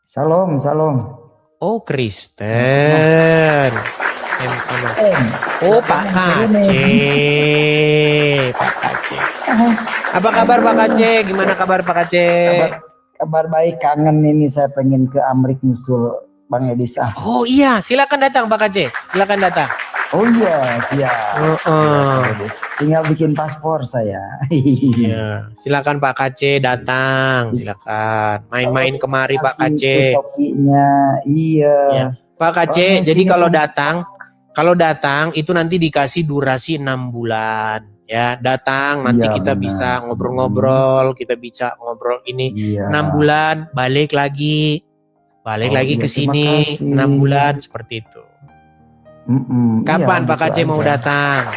Salam, salam. Oh, Kristen. Oh, Pak Kace. Pak Kace. Apa kabar Pak Kace? Gimana kabar Pak Kace? Kabar baik, kangen ini saya pengen ke Amrik nyusul Bang Edisa. Oh iya, silakan datang Pak Kace. Silakan datang. Oh iya, siap. Tinggal bikin paspor saya. Iya, silakan Pak Kace datang. Silakan main-main kemari Pak Kace. Topinya, iya. Ya. Pak Kace, jadi kalau datang itu nanti dikasih durasi 6 bulan. Ya, datang nanti Iya, kita benar. bisa ngobrol-ngobrol, kita bisa ngobrol ini. Iya. 6 bulan balik lagi ke sini. 6 bulan seperti itu. Kapan Iya, Pak Kace mau datang?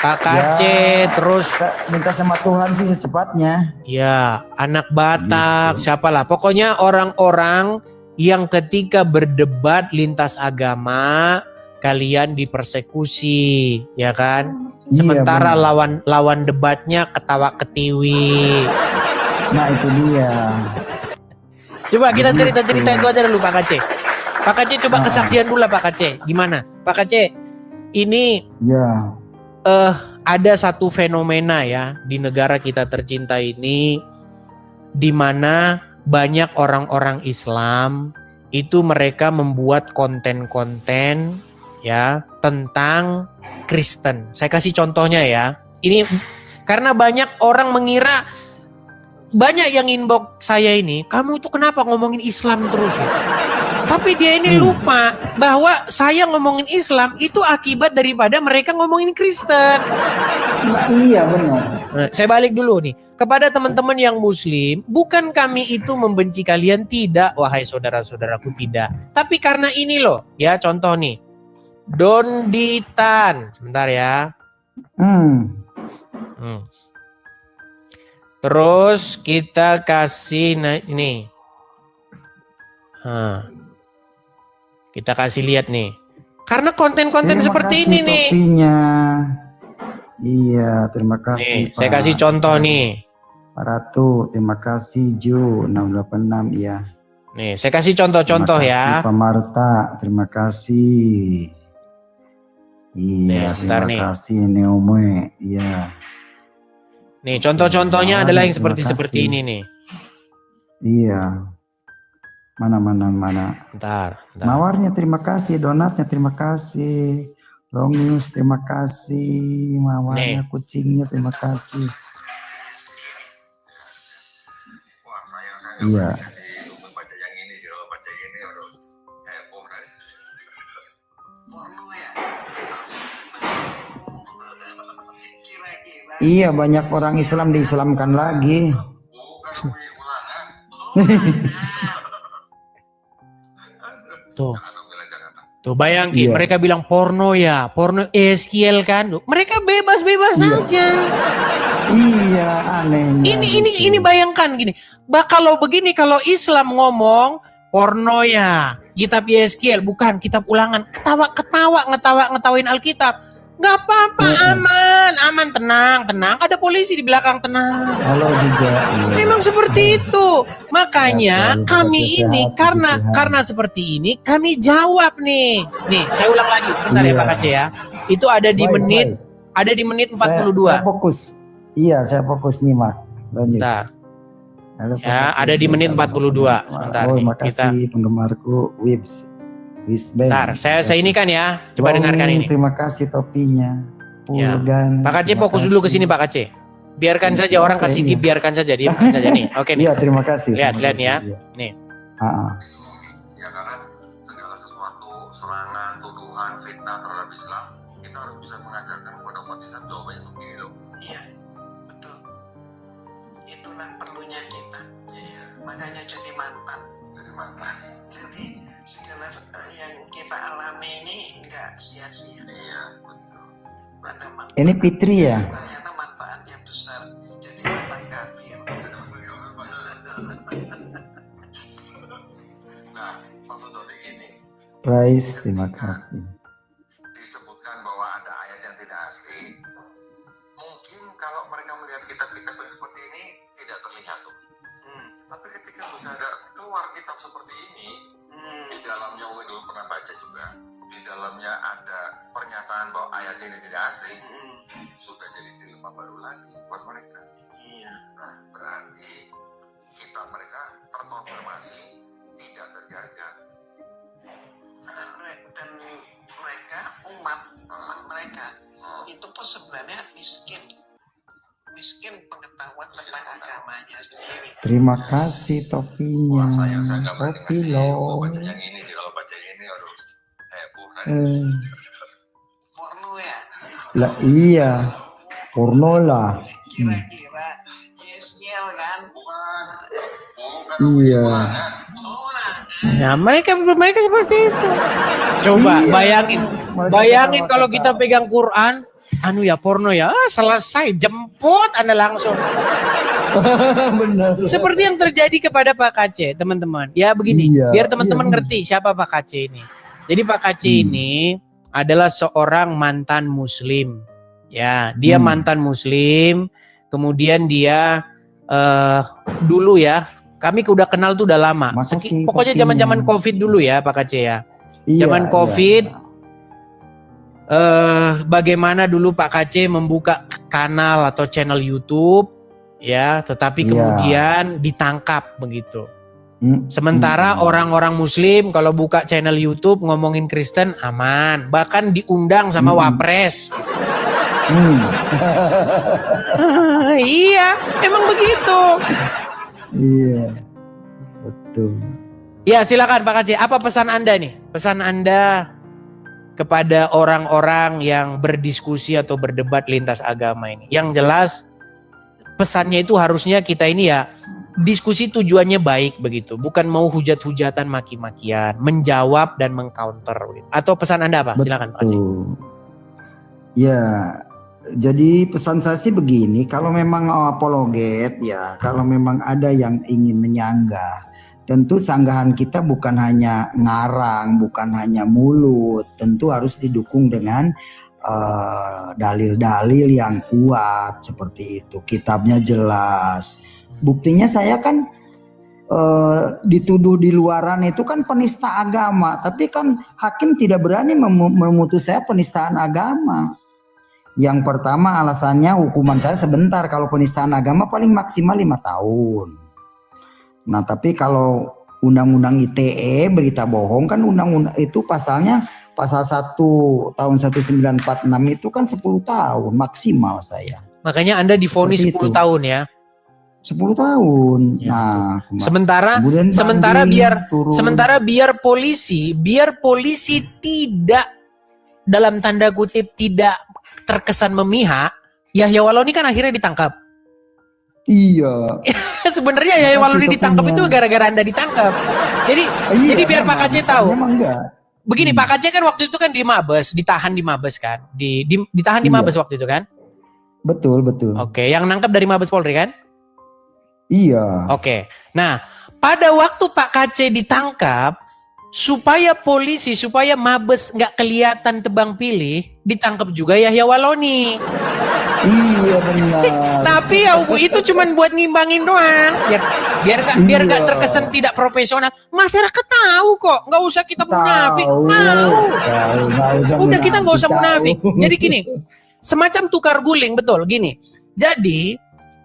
Pak Kace terus minta sama Tuhan sih secepatnya. ya, anak Batak, siapalah. Pokoknya orang-orang yang ketika berdebat lintas agama kalian dipersekusi, ya kan? Sementara lawan debatnya ketawa ketiwi. Nah, itu dia. Coba kita cerita-cerita itu aja dulu Pak Kace. Pak Kace coba kesaksian dulu lah Pak Kace. Gimana? Pak Kace, ini ada satu fenomena ya di negara kita tercinta ini, di mana banyak orang-orang Islam itu mereka membuat konten-konten ya tentang Kristen. Saya kasih contohnya ya. Ini karena banyak orang mengira, banyak yang inbox saya ini, kamu itu kenapa ngomongin Islam terus ya? Tapi dia ini lupa bahwa saya ngomongin Islam itu akibat daripada mereka ngomongin Kristen. Nah, iya benar. Nah, saya balik dulu nih. Kepada teman-teman yang muslim, bukan kami itu membenci kalian, tidak, wahai saudara-saudaraku, tidak. Tapi karena ini loh, ya contoh nih. Donditan, sebentar ya. Terus kita kasih ini. Kita kasih lihat nih. Karena konten-konten seperti ini nih. Topinya. Iya, terima kasih. Nih, saya kasih contoh nih. Pak Ratu, terima kasih Ju 686 ya. Nih, saya kasih contoh-contoh ya. Pak Marta, terima kasih. Iya, terima kasih Neome. Iya. Nih, contoh-contohnya adalah yang seperti ini nih. Iya. Mana. Bentar. Mawarnya terima kasih, donatnya terima kasih. Longus terima kasih, mawarnya kucingnya terima kasih. Wah, saya iya. Baca yang ini sih, baca ini aduh heboh dari. Porno ya. Kira-kira. Iya, banyak orang Islam diislamkan lagi. Tuh bayangin, mereka bilang porno ya, porno Eskiel kan, mereka bebas-bebas saja. Iya, aneh. Ini bayangkan gini, kalau begini, kalau Islam ngomong porno ya, kitab Eskiel, bukan kitab ulangan, ngetawain Alkitab. Nggak apa-apa, aman, tenang, ada polisi di belakang, tenang. Halo juga. Memang seperti itu. Makanya kami ini karena seperti ini kami jawab nih. Nih, saya ulang lagi sebentar ya Pak Kace ya. Itu ada di menit 42. Saya fokus. Iya, saya fokus nyimak. Lanjut. Bentar. Ya, ada di menit 42. Sebentar nih. Makasih penggemarku Wibs. Bentar, saya ini kan ya. Coba dengarkan ini. Terima kasih topinya. Pulgan. Pak Kace fokus dulu ke sini Pak Kace. Biarkan saja orang kasih tip, biarkan saja, diamkan saja nih. Oke nih. Iya, terima kasih. Lihat ya. Nih. Ya karena segala sesuatu serangan, tuduhan, fitnah terhadap Islam, kita harus bisa mengajarkan kepada umat Islam jawabannya itu begini loh. Iya, betul. Itulah perlunya kita. Iya. Makanya jadi mantan. Jadi segala yang kita alami ini enggak sia-sia. Iya, betul. Ini Fitri ya? Ternyata manfaatnya besar. Jadi mantan kafir. Nah, maksudnya begini. Price, terima kasih. Disebutkan bahwa ada ayat yang tidak asli. Mungkin kalau mereka melihat kitab-kitab yang seperti ini tidak terlihat tuh. Tapi ketika bisa ada keluar Alkitab seperti ini, di dalamnya Uwe dulu pernah baca juga, di dalamnya ada pernyataan bahwa ayat ini tidak asli, sudah jadi dilema baru lagi buat mereka. Iya. Nah, berarti kita mereka terkonfirmasi tidak terjaga. Dan mereka umat mereka itu pun sebenarnya miskin pengetahuan tentang agamanya sendiri. Terima kasih topinya. Wah, saya nggak berani Topi ngasih loh. baca yang ini sih. Kalau baca yang ini, aduh, heboh kan. Porno ya. Lah iya, porno lah. Kira-kira Yesniel kan? Bukan Iya. Nah, mereka seperti itu. Coba Iya. bayangin kalau kita pegang Quran, anu ya porno ya, selesai jemput Anda langsung. Benar. Seperti yang terjadi kepada Pak Kace, teman-teman. Ya begini, Iya, biar teman-teman iya. ngerti siapa Pak Kace ini. Jadi Pak Kace ini adalah seorang mantan Muslim. Ya, dia mantan Muslim. Kemudian dia dulu ya, kami udah kenal tuh udah lama. Masa sih Pokoknya topinya? zaman-zaman COVID dulu ya Pak Kace ya. Iya, Zaman iya. COVID, bagaimana dulu Pak Kace membuka kanal atau channel YouTube, ya, tetapi Iya. kemudian ditangkap begitu. Sementara orang-orang Muslim kalau buka channel YouTube ngomongin Kristen aman, bahkan diundang sama Wapres. Iya, emang begitu. Iya, betul. Ya silakan Pak Kace, apa pesan Anda nih? Pesan Anda kepada orang-orang yang berdiskusi atau berdebat lintas agama ini. Yang jelas pesannya itu harusnya kita ini ya diskusi tujuannya baik begitu, bukan mau hujat-hujatan maki-makian, menjawab dan mengcounter. Atau pesan Anda apa? Silakan Pak Kace. Betul. Ya, jadi pesan saya sih begini, kalau memang apologet ya, kalau memang ada yang ingin menyanggah, tentu sanggahan kita bukan hanya ngarang, bukan hanya mulut, tentu harus didukung dengan dalil-dalil yang kuat seperti itu. Kitabnya jelas. Buktinya saya kan dituduh di luaran itu kan penista agama, tapi kan hakim tidak berani memutus saya penistaan agama. Yang pertama alasannya hukuman saya sebentar, kalau penistaan agama paling maksimal 5 tahun. Nah tapi kalau undang-undang ITE berita bohong kan undang-undang itu pasalnya pasal 1 tahun 1946 itu kan 10 tahun maksimal saya. Makanya Anda divonis Seperti 10 itu. tahun ya. 10 tahun. Ya, Nah, Sementara kemudian banding, turun. biar polisi tidak dalam tanda kutip tidak terkesan memihak, Yahya Waloni kan akhirnya ditangkap. Iya. Sebenarnya Yahya Waloni ditangkap itu gara-gara Anda ditangkap. Jadi biar Pak Kace tahu. Memang enggak. Begini Pak Kace kan waktu itu kan di Mabes, ditahan di Mabes kan. Ditahan di Iya. Mabes waktu itu kan? Betul. Oke, yang nangkap dari Mabes Polri kan? Iya. Oke. Nah, pada waktu Pak Kace ditangkap, supaya Mabes nggak kelihatan tebang pilih, ditangkap juga Yahya Waloni. Iya benar. Tapi ya itu cuman buat ngimbangin doang. Biar nggak Iya. terkesan tidak profesional. Masyarakat tahu kok, nggak usah kita munafik. Tahu. Nggak usah Udah kita nggak usah munafik. tahu. Jadi gini, semacam tukar guling betul gini. Jadi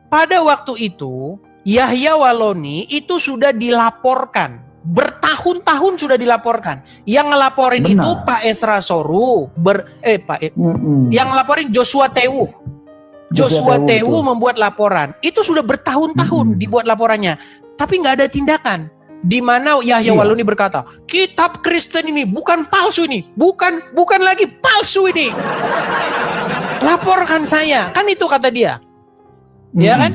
pada waktu itu Yahya Waloni itu sudah dilaporkan. Bertahun-tahun sudah dilaporkan. Yang ngelaporin Benar. itu Pak Esra Soru, yang ngelaporin Joshua Tewu. Joshua Tewu membuat laporan. Itu sudah bertahun-tahun dibuat laporannya, tapi nggak ada tindakan. Di mana Yahya Waloni berkata, kitab Kristen ini bukan palsu ini, bukan lagi palsu ini. Laporkan saya, kan itu kata dia, ya kan?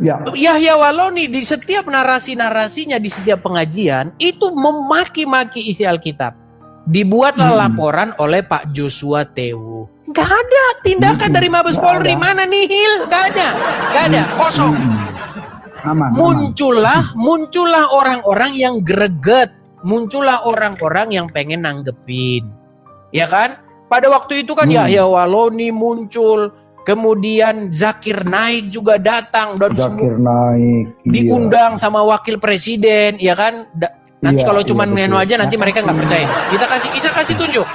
Ya. Yahya Waloni di setiap narasi-narasinya, di setiap pengajian itu memaki-maki isi Alkitab. Dibuatlah laporan oleh Pak Joshua Tewu. Gak ada tindakan dari Mabes Polri. Mana nihil? Gak ada, kosong. Aman. Muncullah orang-orang yang greget, muncullah orang-orang yang pengen nanggepin, ya kan? Pada waktu itu kan Yahya Waloni muncul, Kemudian Zakir Naik juga datang dan Zakir Naik. Iya. diundang sama wakil presiden, ya kan? Nanti Iya, kalau cuma iya, Neno betul. aja nanti mereka nggak percaya. Kita kasih tunjuk.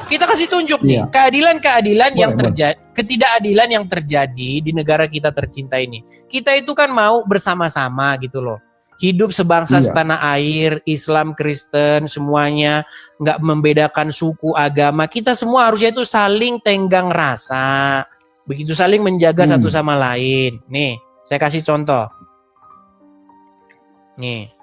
Kita kasih tunjuk nih Iya. keadilan-keadilan yang Boleh, terjadi, ketidakadilan yang terjadi di negara kita tercinta ini. Kita itu kan mau bersama-sama gitu loh. Hidup sebangsa Iya. setanah air, Islam, Kristen, semuanya nggak membedakan suku, agama. Kita semua harusnya itu saling tenggang rasa. Begitu saling menjaga satu sama lain. Nih, saya kasih contoh. Nih.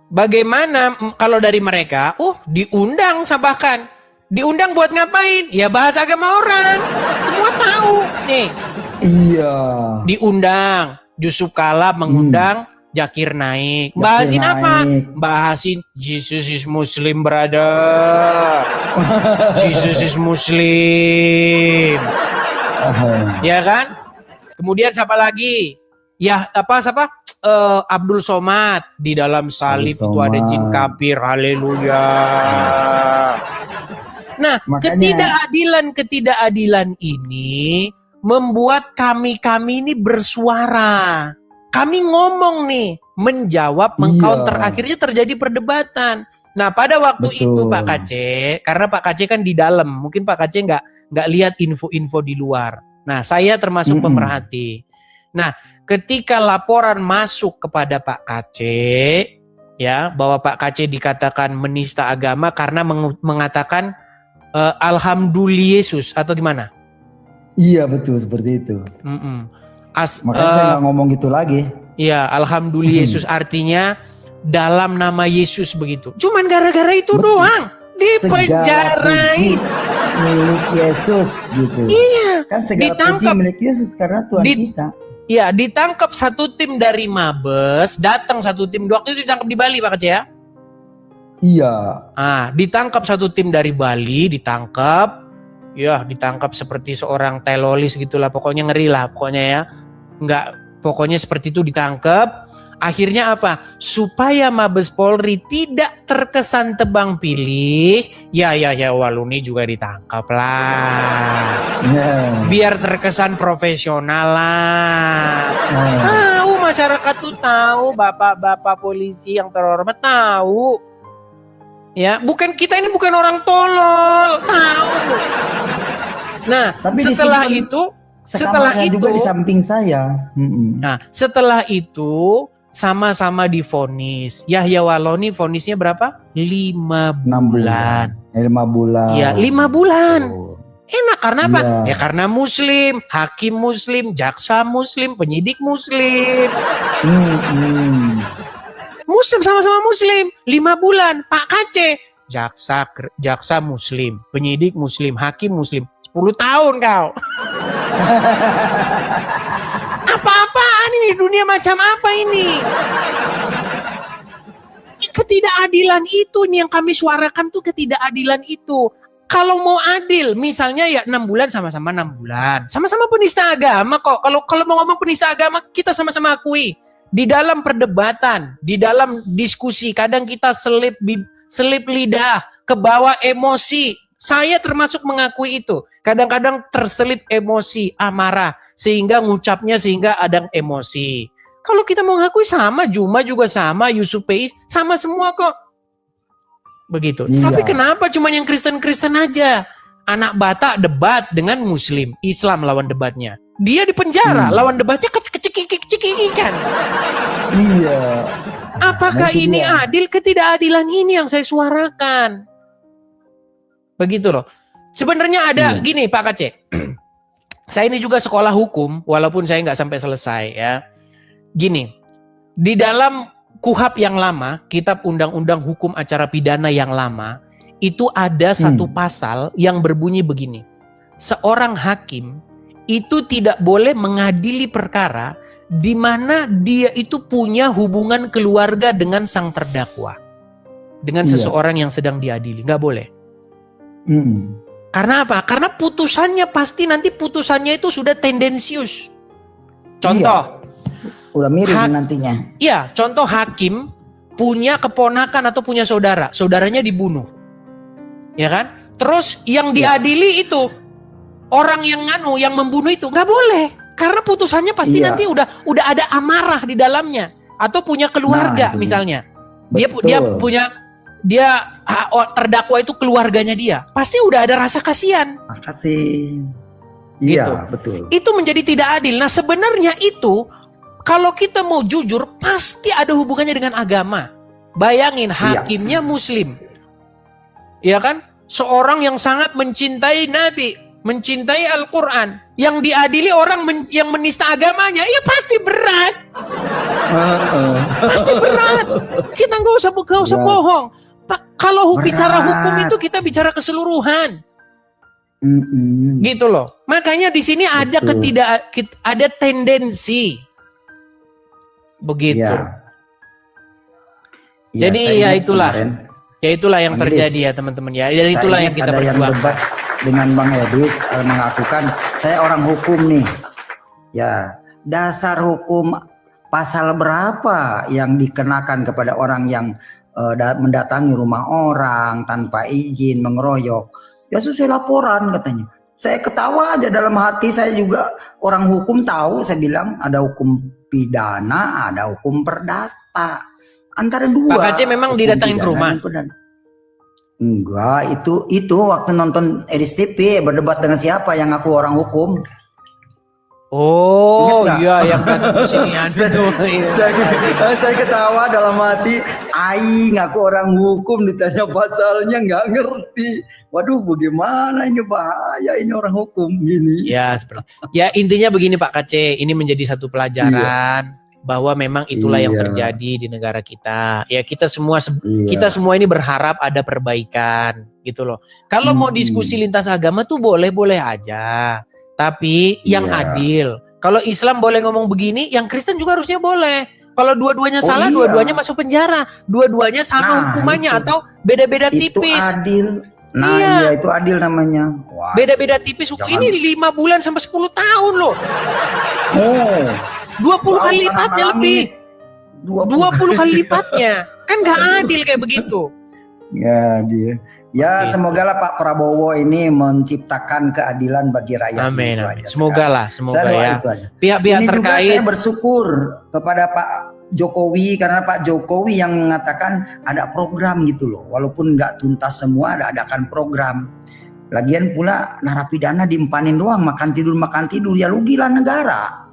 Bagaimana kalau dari mereka, diundang bahkan. Diundang buat ngapain? Ya bahas agama orang. Semua tahu. Nih, Iya. diundang. Yusuf Kala mengundang Zakir Naik. Bahasin apa? Naik. Bahasin Jesus is Muslim, brother. Jesus is Muslim. Ya kan? Kemudian siapa lagi? Ya siapa? Abdul Somad, di dalam salib Abdul itu ada jin Somad. kafir. Haleluya. Nah, Makanya- ketidakadilan ini membuat kami ini bersuara. Kami ngomong nih, menjawab, mengcounter, Iya. akhirnya terjadi perdebatan. Nah, pada waktu Betul. itu Pak Kace, karena Pak Kace kan di dalam, mungkin Pak Kace nggak lihat info-info di luar. Nah, saya termasuk pemerhati. Nah, ketika laporan masuk kepada Pak Kace, ya, bahwa Pak Kace dikatakan menista agama karena mengatakan Alhamdulillah Yesus atau gimana? Iya betul seperti itu. Makanya saya nggak ngomong gitu lagi. Iya, Alhamdulillah Yesus artinya dalam nama Yesus begitu. Cuman gara-gara itu doang dipenjarain. Milik Yesus gitu. Iya, Kan segala puji milik Yesus karena Tuhan kita. Iya, ditangkap satu tim dari Mabes, datang satu tim. Waktu itu ditangkap di Bali Pak Kace ya? Iya. Ditangkap satu tim dari Bali, ditangkap. Ya, ditangkap seperti seorang teroris gitulah, pokoknya ngeri lah, pokoknya ya. Pokoknya seperti itu ditangkap. Akhirnya apa? Supaya Mabes Polri tidak terkesan tebang pilih, ya Waluni juga ditangkap lah. Biar terkesan profesional lah. Tahu masyarakat tuh tahu, bapak-bapak polisi yang terhormat tahu. Ya, kita ini bukan orang tolol, tahu. Nah, tapi setelah itu juga di samping saya. Nah, setelah itu sama-sama divonis. Yahya Waloni vonisnya berapa? 5 bulan. 5 bulan. Iya, 5 bulan. Enak karena apa? Iya. Ya karena muslim, hakim muslim, jaksa muslim, penyidik muslim. Muslim sama-sama muslim. 5 bulan. Pak Kace, jaksa muslim, penyidik muslim, hakim muslim. 10 tahun kau. Apa-apaan ini? Dunia macam apa ini? Ketidakadilan itu nih yang kami suarakan tuh, ketidakadilan itu. Kalau mau adil, misalnya ya 6 bulan sama-sama 6 bulan. Sama-sama penista agama kok. Kalau mau ngomong penista agama, kita sama-sama akui. Di dalam perdebatan, di dalam diskusi, kadang kita selip lidah, kebawa emosi. Saya termasuk mengakui itu. Kadang-kadang terselip emosi, amarah, sehingga ngucapnya ada emosi. Kalau kita mau ngakui sama, Juma juga sama, Yusuf Pei sama semua kok. Begitu. Iya. Tapi kenapa cuma yang Kristen-Kristen aja? Anak Batak debat dengan Muslim, Islam lawan debatnya. Dia di penjara, lawan debatnya kecekik-cekikan. Iya. Apakah ini adil? Ketidakadilan ini yang saya suarakan. Begitu loh. Sebenarnya ada gini Pak Kace. Saya ini juga sekolah hukum, walaupun saya nggak sampai selesai ya. Gini, di dalam KUHAP yang lama, Kitab Undang-Undang Hukum Acara Pidana yang lama, itu ada satu pasal yang berbunyi begini. Seorang hakim itu tidak boleh mengadili perkara di mana dia itu punya hubungan keluarga dengan sang terdakwa. Dengan seseorang yang sedang diadili, nggak boleh. Karena apa? Karena putusannya itu sudah tendensius. Contoh. Udah miring nantinya. Iya, contoh hakim punya keponakan atau punya saudara. Saudaranya dibunuh. Ya kan? Terus yang diadili itu orang yang yang membunuh itu nggak boleh, karena putusannya pasti Iya. nanti udah ada amarah di dalamnya, atau punya keluarga Nah, itu. misalnya. Betul. Terdakwa itu keluarganya dia, pasti udah ada rasa kasihan. Makasih. Gitu. Iya, betul. Itu menjadi tidak adil. Nah, sebenarnya itu kalau kita mau jujur pasti ada hubungannya dengan agama. Bayangin hakimnya muslim. Ya kan? Seorang yang sangat mencintai Nabi, mencintai Al-Qur'an, yang diadili orang yang menista agamanya, ya pasti berat. Pasti berat. Kita nggak usah Ya. bohong. Kalau Berat. bicara hukum itu kita bicara keseluruhan. Gitu loh. Makanya di sini ada Betul. ada tendensi begitu. Iya. Iya, Jadi saya ya ingat itulah. kemarin Ya itulah yang Bang Edis. terjadi ya teman-teman ya. Dan itulah saya yang ingat kita ada yang perjuangkan. debat dengan Bang Edis mengakukan saya orang hukum nih. Ya, dasar hukum pasal berapa yang dikenakan kepada orang yang mendatangi rumah orang tanpa izin, mengeroyok. Ya sesuai laporan katanya. Saya ketawa aja dalam hati, saya juga orang hukum tahu, saya bilang ada hukum pidana, ada hukum perdata. Antara dua. Pak Aceh memang hukum didatangin ke pidana rumah? dan perdata. Enggak, itu waktu nonton Edis TV berdebat dengan siapa yang ngaku orang hukum. Oh Ingat nggak? iya, yang kan sinian itu. Saya ketawa dalam hati, ngaku orang hukum ditanya pasalnya nggak ngerti. Waduh, bagaimana ini, bahaya ini orang hukum gini. Ya, intinya begini Pak Kace, ini menjadi satu pelajaran bahwa memang itulah yang Iya. terjadi di negara kita. Ya kita semua Iya. kita semua ini berharap ada perbaikan gitu loh. Kalau mau diskusi lintas agama tuh boleh-boleh aja. Tapi yang Iya. adil. Kalau Islam boleh ngomong begini, yang Kristen juga harusnya boleh. Kalau dua-duanya Oh, salah, iya. dua-duanya masuk penjara. Dua-duanya sama Nah, hukumannya itu. atau beda-beda Itu tipis. adil. Nah, Iya. iya itu adil namanya. Wah. Beda-beda tipis. Jangan. Ini 5 bulan sampai 10 tahun loh. Oh. 20 kali Tahu lipatnya kan lebih. 20 kali lipatnya. Kan gak adil kayak begitu. Ya dia. Ya Gitu. semoga lah Pak Prabowo ini menciptakan keadilan bagi rakyat. Amin, Itu amin. aja Semoga sekarang. lah, semoga Saya doa ya. itu aja. Pihak-pihak Ini juga terkait. saya bersyukur kepada Pak Jokowi karena Pak Jokowi yang mengatakan ada program gitu loh. Walaupun nggak tuntas semua, adakan program. Lagian pula narapidana diempanin doang, makan tidur ya rugilah negara.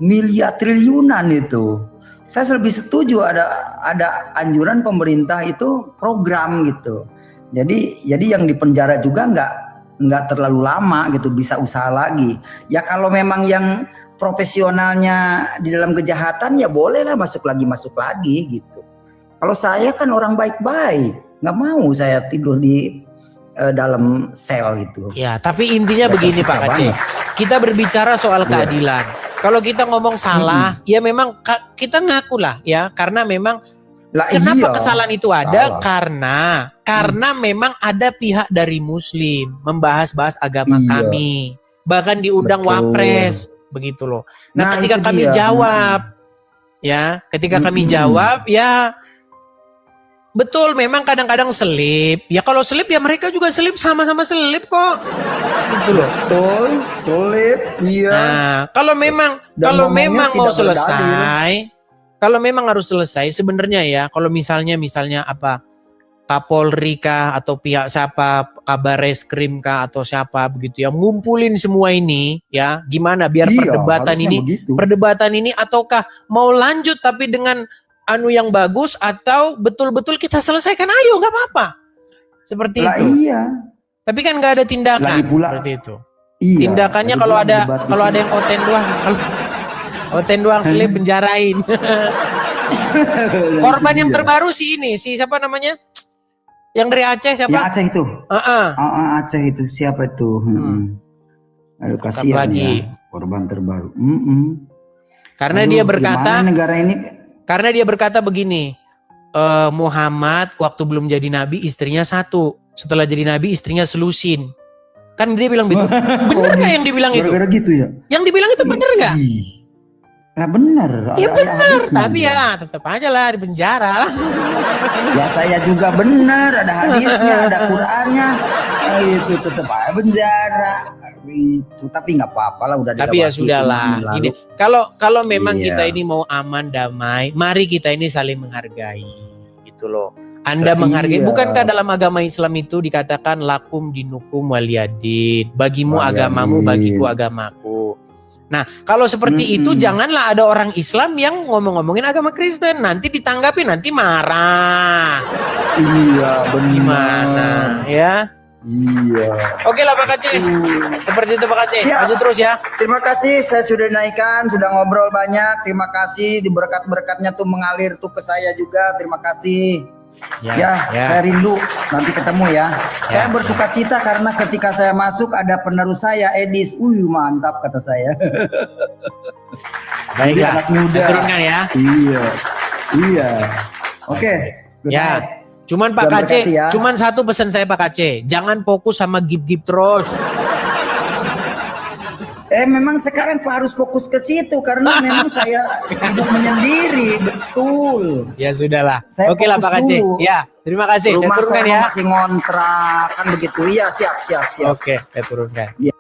Miliar triliunan itu. Saya lebih setuju ada anjuran pemerintah itu program gitu. Jadi yang di penjara juga nggak terlalu lama gitu, bisa usaha lagi. Ya kalau memang yang profesionalnya di dalam kejahatan ya bolehlah masuk lagi gitu. Kalau saya kan orang baik-baik, nggak mau saya tidur di dalam sel gitu. Ya, tapi intinya Ya, begini Pak tersiksa Aceh. banget. Kita berbicara soal Iya. keadilan. Kalau kita ngomong salah, ya memang kita ngaku lah ya, karena memang Lah, kenapa iya. kesalahan itu ada? Salah. Karena memang ada pihak dari Muslim membahas-bahas agama Iya. kami, bahkan diundang Betul. Wapres, begitu loh. Nah, ketika itu kami dia. jawab, ya, ketika kami jawab, ya betul, memang kadang-kadang selip. Ya kalau selip ya mereka juga selip, sama-sama selip kok, gitu loh. Betul, sulit, iya. Nah, kalau memang Dan kalau ngomongnya memang mau tidak berdalil. selesai, kalau memang harus selesai sebenarnya ya, kalau misalnya apa Kapolri kah atau pihak siapa, Kabar Reskrim kah atau siapa begitu ya, ngumpulin semua ini ya, gimana biar Iya, perdebatan harusnya ini begitu. ataukah mau lanjut tapi dengan yang bagus atau betul-betul kita selesaikan, ayo nggak apa-apa. Seperti Lah itu. iya. Tapi kan nggak ada tindakan Lagi pula- seperti itu. Iya. Tindakannya lagi kalau pula ada debat kalau itu. ada yang oten doang selip penjarain. Korban yang terbaru si siapa namanya? Yang dari Aceh siapa? Yang Aceh itu. Heeh. Aceh itu siapa itu? Aduh Cakep kasihan lagi. ya korban terbaru. Karena Aduh, dia berkata, gimana negara ini. begini, Muhammad waktu belum jadi nabi istrinya 1, setelah jadi nabi istrinya selusin. Kan dia bilang begitu. Bener nggak yang dibilang itu? Gara-gara gitu ya? Yang dibilang itu bener nggak? Ih. Nah bener. Ya ada bener, hadisnya tapi juga. ya tetap aja lah di penjara. Ya saya juga benar, ada hadisnya, ada Qur'annya. itu tetap aja penjara itu, tapi nggak apa-apa lah, udah Tapi ya dilewati sudahlah. kemarin lalu. Gini, kalau memang Iya. kita ini mau aman damai, mari kita ini saling menghargai, gitu loh. Anda Iya. menghargai, bukankah dalam agama Islam itu dikatakan lakum dinukum waliyadin, bagimu Waliyadin. agamamu, bagiku agamaku. Nah, kalau seperti itu janganlah ada orang Islam yang ngomong-ngomongin agama Kristen, nanti ditanggapi, nanti marah. Iya benar. Gimana ya? Iya. Oke lah Pak Kaceh. Seperti itu Pak Kaceh. Siap. Maju terus ya. Terima kasih, saya sudah naikkan, sudah ngobrol banyak. Terima kasih, di berkat-berkatnya tuh mengalir tuh ke saya juga. Terima kasih. Ya, saya rindu. Nanti ketemu ya. Saya bersuka cita karena ketika saya masuk ada penerus saya, Edis. Mantap kata saya. Baiklah. Anak muda. Saya turunkan ya. Iya. Oke. good Ya. night. Cuman Pak Tuhan Kaceh, berkati ya. cuman satu pesan saya Pak Kaceh, jangan fokus sama gip-gip terus. Memang sekarang Pak harus fokus ke situ karena memang saya hidup menyendiri, betul. Ya sudahlah. Saya Oke lah Pak fokus Kaceh. dulu. Ya, terima kasih. Saya Rumah turunkan saya ya. masih ngontrak kan begitu. Iya, siap. Oke, saya turunkan. Iya.